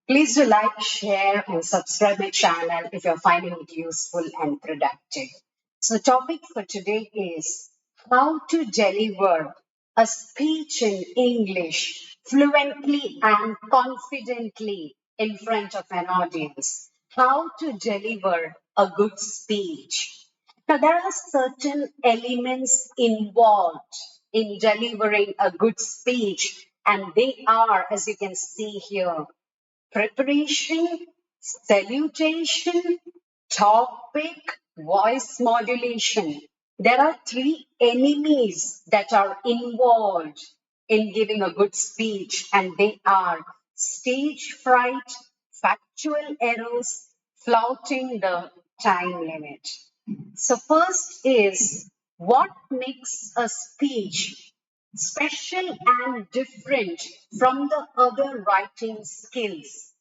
Please do like, share, and subscribe my channel if you're finding it useful and productive. So, the topic for today is how to deliver a speech in English fluently and confidently in front of an audience. How to deliver a good speech. Now, there are certain elements involved in delivering a good speech, and they are, as you can see here, preparation, salutation, topic, voice modulation. There are three enemies that are involved in giving a good speech, and they are stage fright, factual errors, flouting the time limit. So, first is what makes a speech special and different from the other writing skills?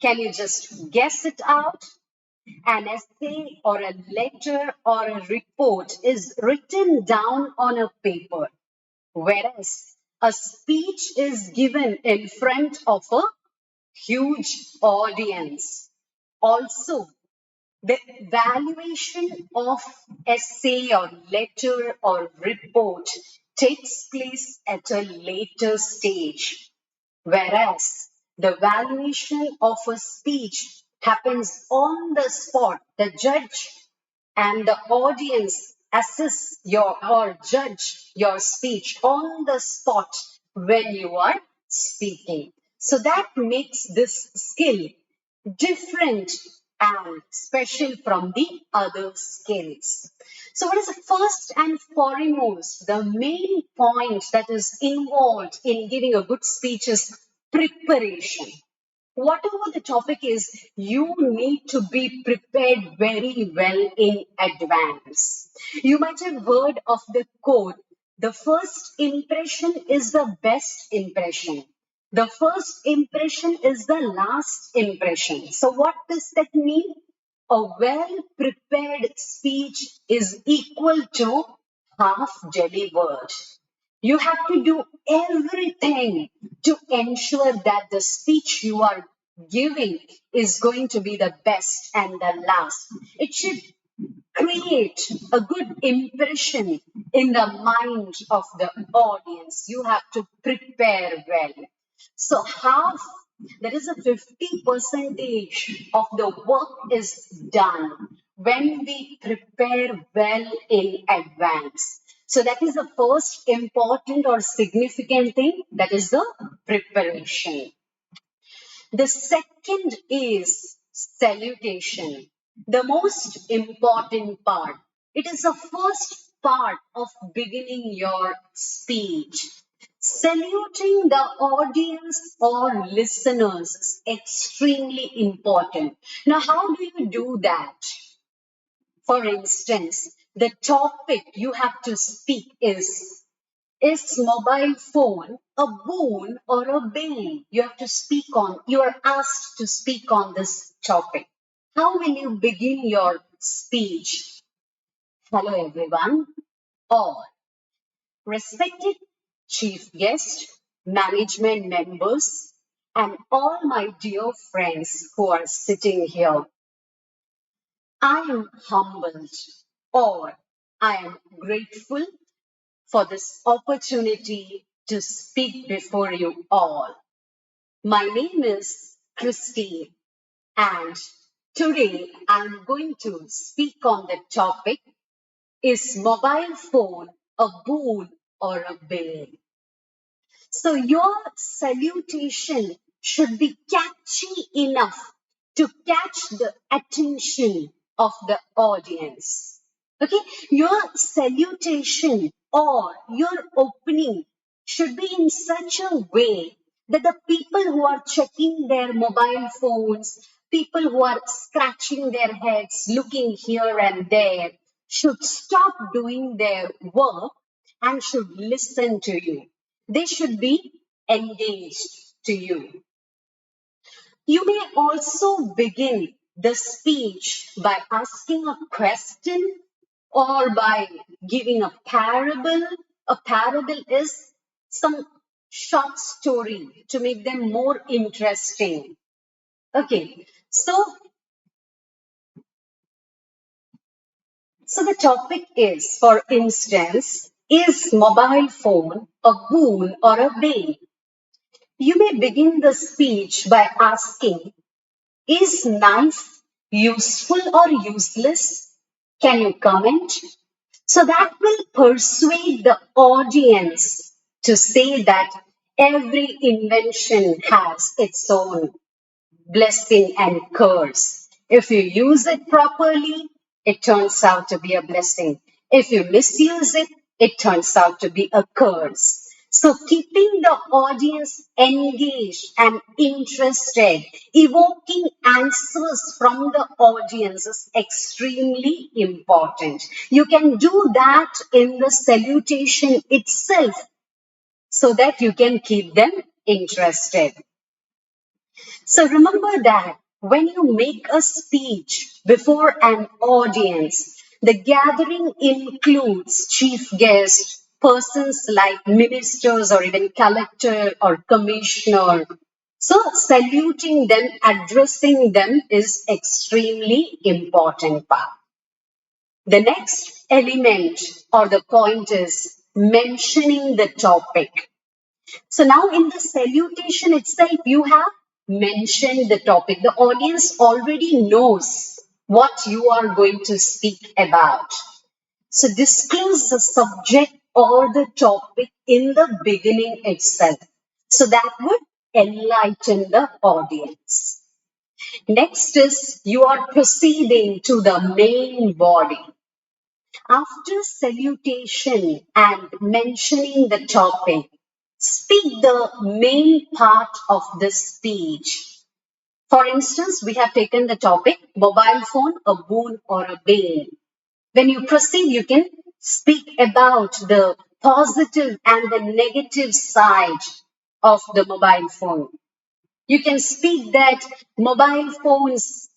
Can you just guess it out? An essay or a letter or a report is written down on a paper, whereas a speech is given in front of a huge audience. Also, the valuation of essay or letter or report takes place at a later stage, whereas the valuation of a speech happens on the spot. The judge and the audience assess your or judge your speech on the spot when you are speaking. So that makes this skill different and special from the other skills. So, what is the first and foremost, the main point that is involved in giving a good speech is preparation. Whatever the topic is, you need to be prepared very well in advance. You might have heard of the quote, the first impression is the best impression. The first impression is the last impression. So, what does that mean? A well prepared speech is equal to half delivered. You have to do everything to ensure that the speech you are giving is going to be the best and the last. It should create a good impression in the mind of the audience. You have to prepare well. So half, that is a 50 percentage of the work is done when we prepare well in advance. So that is the first important or significant thing, that is the preparation. The second is salutation, the most important part. It is the first part of beginning your speech. Saluting the audience or listeners is extremely important. Now, how do you do that? For instance, the topic you have to speak is mobile phone a boon or a bane? You have to speak on, you are asked to speak on this topic. How will you begin your speech? Hello, everyone, or respected chief guest, management members, and all my dear friends who are sitting here. I am humbled or I am grateful for this opportunity to speak before you all. My name is Christine, and today I'm going to speak on the topic, is mobile phone a boon or a bane? So your salutation should be catchy enough to catch the attention of the audience. Okay, your salutation or your opening should be in such a way that the people who are checking their mobile phones, people who are scratching their heads, looking here and there, should stop doing their work and should listen to you. They should be engaged to you. You may also begin the speech by asking a question or by giving a parable. A parable is some short story to make them more interesting. Okay, so the topic is, for instance, is mobile phone a boon or a bane? You may begin the speech by asking, is nice useful or useless? Can you comment? So that will persuade the audience to say that every invention has its own blessing and curse. If you use it properly, it turns out to be a blessing. If you misuse it, it turns out to be a curse. So keeping the audience engaged and interested, evoking answers from the audience is extremely important. You can do that in the salutation itself so that you can keep them interested. So remember that when you make a speech before an audience, the gathering includes chief guests, persons like ministers or even collector or commissioner. So saluting them, addressing them is extremely important part. The next element or the point is mentioning the topic. So now in the salutation itself, you have mentioned the topic. The audience already knows what you are going to speak about. So disclose the subject or the topic in the beginning itself. So that would enlighten the audience. Next is you are proceeding to the main body. After salutation and mentioning the topic, speak the main part of the speech. For instance, we have taken the topic mobile phone, a boon or a bane. When you proceed, you can speak about the positive and the negative side of the mobile phone. You can speak that mobile phones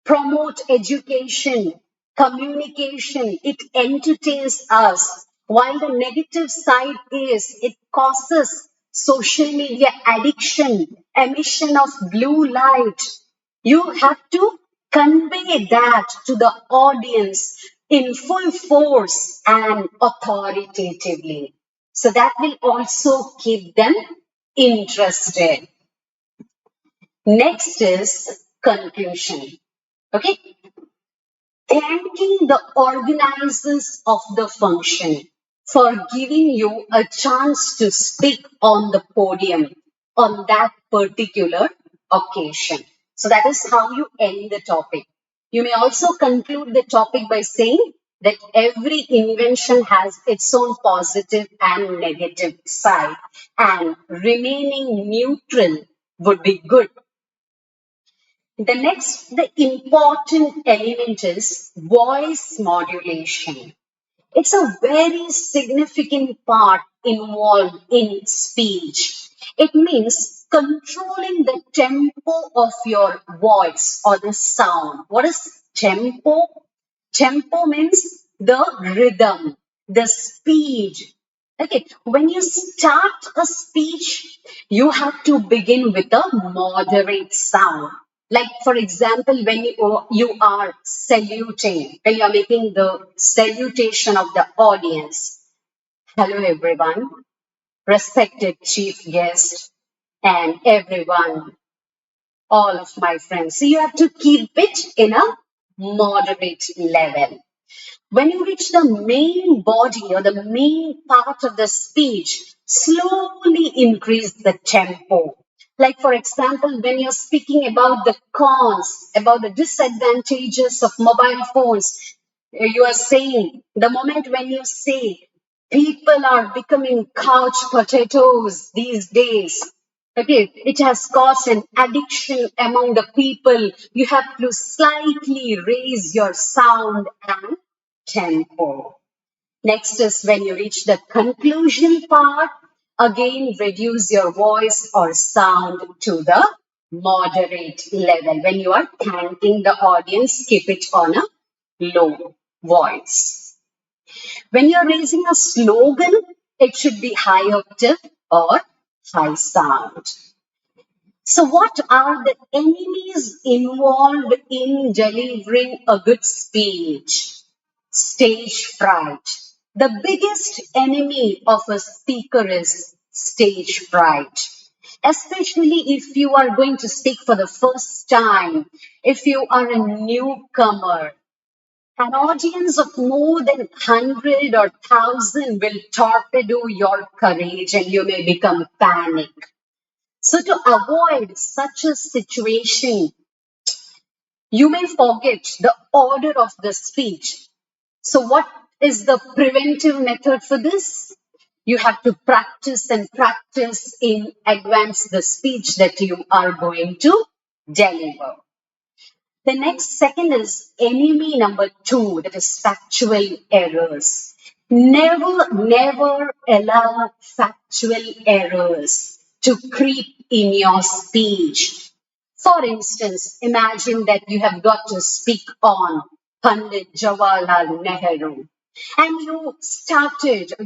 promote education, communication, it entertains us. While the negative side is it causes social media addiction, emission of blue light. You have to convey that to the audience in full force and authoritatively. So that will also keep them interested. Next is conclusion. Okay, thanking the organizers of the function for giving you a chance to speak on the podium on that particular occasion. So that is how you end the topic. You may also conclude the topic by saying that every invention has its own positive and negative side, and remaining neutral would be good. The important element is voice modulation. It's a very significant part involved in speech. It means controlling the tempo of your voice or the sound. What is tempo? Tempo means the rhythm, the speed. Okay, when you start a speech, you have to begin with a moderate sound. Like, for example, when you are saluting, when you are making the salutation of the audience. Hello, everyone, respected chief guest, and everyone, all of my friends. So you have to keep it in a moderate level. When you reach the main body or the main part of the speech, slowly increase the tempo. Like, for example, when you're speaking about the cons, about the disadvantages of mobile phones, you are saying, the moment when you say, people are becoming couch potatoes these days. Okay, it has caused an addiction among the people. You have to slightly raise your sound and tempo. Next is when you reach the conclusion part, again reduce your voice or sound to the moderate level. When you are thanking the audience, keep it on a low voice. When you're raising a slogan, it should be high octave or high sound. So, what are the enemies involved in delivering a good speech? Stage fright. The biggest enemy of a speaker is stage fright. Especially if you are going to speak for the first time, if you are a newcomer, an audience of more than 100 or 1,000 will torpedo your courage and you may become panic. So, to avoid such a situation, you may forget the order of the speech. So, what is the preventive method for this? You have to practice and practice in advance the speech that you are going to deliver. The next second is enemy number two, that is factual errors. Never allow factual errors to creep in your speech. For instance, imagine that you have got to speak on Pandit Jawaharlal Nehru. And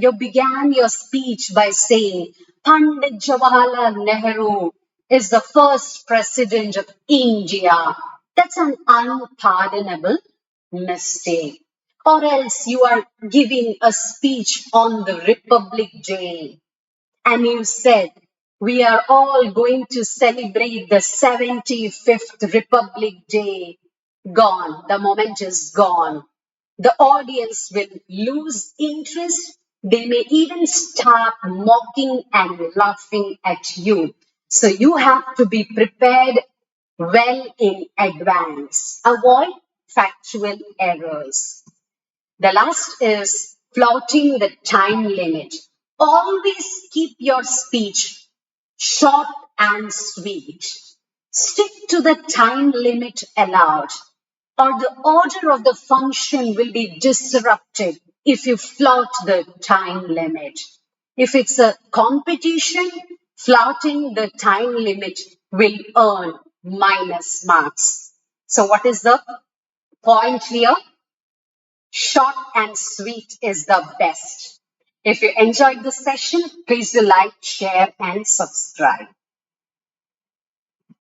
you began your speech by saying, Pandit Jawaharlal Nehru is the first president of India. That's an unpardonable mistake. Or else you are giving a speech on the Republic Day and you said, we are all going to celebrate the 75th Republic Day. Gone. The moment is gone. The audience will lose interest. They may even start mocking and laughing at you. So you have to be prepared well in advance. Avoid factual errors. The last is flouting the time limit. Always keep your speech short and sweet. Stick to the time limit allowed, or the order of the function will be disrupted if you flout the time limit. If it's a competition, flouting the time limit will earn minus marks. So, what is the point here? Short and sweet is the best. If you enjoyed this session, please do like, share, and subscribe.